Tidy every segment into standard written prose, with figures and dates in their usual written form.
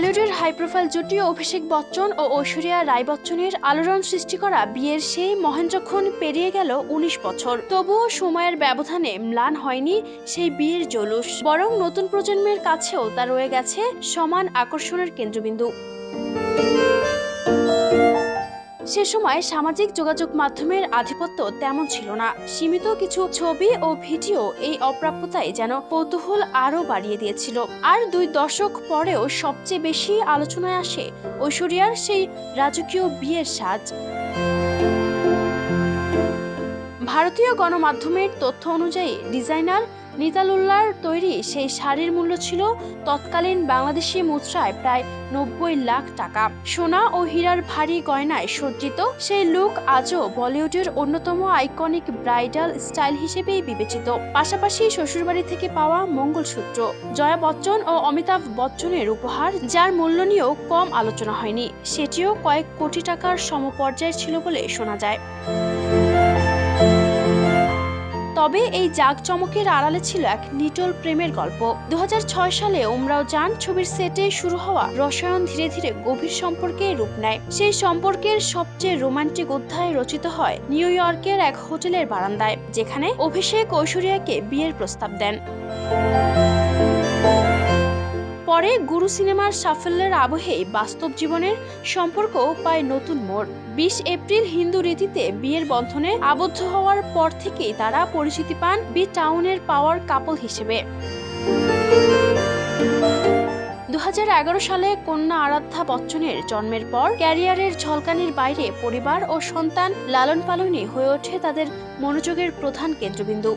বলিউডের high profile জুটি অভিষেক বচ্চন ও ঐশ্বরিয়া রায় বচ্চনের আলোড়ন সৃষ্টি করা বিয়ের সেই মহেন্দ্রক্ষণ পেরিয়ে গেল ১৯ বছর। তবুও সময়ের ব্যবধানে ম্লান হয়নি সেই বিয়ের জৌলুস, বরং নতুন প্রজন্মের কাছেও তা রয়ে গেছে সমান আকর্ষণের কেন্দ্রবিন্দু। সে সময় সামাজিক যোগাযোগ মাধ্যমের আধিপত্য তেমন ছিল না। সীমিত কিছু ছবি ও ভিডিও এই অপ্রাপ্যতায় যেন কৌতূহল আরও বাড়িয়ে দিয়েছিল। আর ২ দশক পরেও সবচেয়ে বেশি আলোচনায় আসে ঐশ্বরিয়ার সেই রাজকীয় বিয়ের সাজ। ভারতীয় গণমাধ্যমের তথ্য অনুযায়ী ডিজাইনার নিতালুল্লাহর তৈরি সেই শাড়ির মূল্য ছিল তৎকালীন বাংলাদেশি মুদ্রায় প্রায় ৯০ লাখ টাকা। সোনা ও হীরার ভারী গয়নায় সজ্জিত সেই লুক আজও বলিউডের অন্যতম আইকনিক ব্রাইডাল স্টাইল হিসেবেই বিবেচিত। পাশাপাশি শ্বশুরবাড়ি থেকে পাওয়া মঙ্গলসূত্র, জয়া বচ্চন ও অমিতাভ বচ্চনের উপহার, যার মূল্য নিয়েও কম আলোচনা হয়নি, সেটিও কয়েক কোটি টাকার সমপর্যায়ের ছিল বলে শোনা যায়। তবে এই জাঁকজমকের আড়ালে ছিল এক নিটল প্রেমের গল্প। ২০০৬ সালে উমরাও জান ছবির সেটে শুরু হওয়া রসায়ন ধীরে ধীরে গভীর সম্পর্কে রূপ নেয়। সেই সম্পর্কের সবচেয়ে রোমান্টিক অধ্যায় রচিত হয় নিউ ইয়র্কের এক হোটেলের বারান্দায়, যেখানে অভিষেক ঐশ্বরিয়াকে বিয়ের প্রস্তাব দেন। পরে গুরু সিনেমার সাফল্যের আবহেই বাস্তব জীবনের সম্পর্কও পায় নতুন মোড়। ২০ এপ্রিল হিন্দু রীতিতে বিয়ের বন্ধনে আবদ্ধ হওয়ার পর থেকেই তারা পরিচিতি পান বি টাউনের পাওয়ার কাপল হিসেবে। ২০১১ সালে কন্যা আরাধ্যা বচ্চনের জন্মের পর ক্যারিয়ারের ঝলকানির বাইরে পরিবার ও সন্তান লালন পালনই হয়ে ওঠে তাদের মনোযোগের প্রধান কেন্দ্রবিন্দু।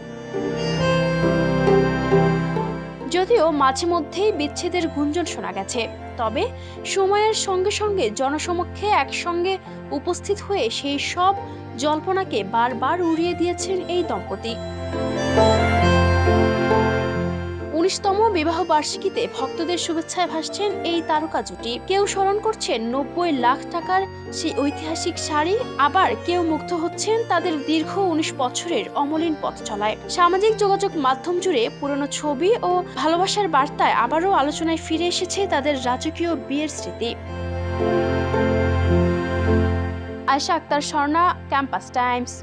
যদিও মাঝে মধ্যেই বিচ্ছেদের গুঞ্জন শোনা গেছে, তবে সময়ের সঙ্গে সঙ্গে জনসমক্ষে একসঙ্গে উপস্থিত হয়ে সেই সব জল্পনাকে বারবার উড়িয়ে দিয়েছেন এই দম্পতি। ১৯তম বিবাহ বার্ষিকীতে ভক্তদের শুভেচ্ছায় ভাসছেন এই তারকা জুটি। কেউ স্মরণ করছেন ৯০ লাখ টাকার সেই ঐতিহাসিক শাড়ি, আবার কেউ মুগ্ধ হচ্ছেন তাদের দীর্ঘ ১৯ বছরের অমলিন পথ চলায়। সামাজিক যোগাযোগ মাধ্যম জুড়ে পুরনো ছবি ও ভালোবাসার বার্তায় আবারও আলোচনায় ফিরে এসেছে তাদের রাজকীয় বিয়ের স্মৃতি। Ayesha Akter Swarna, Campus Times.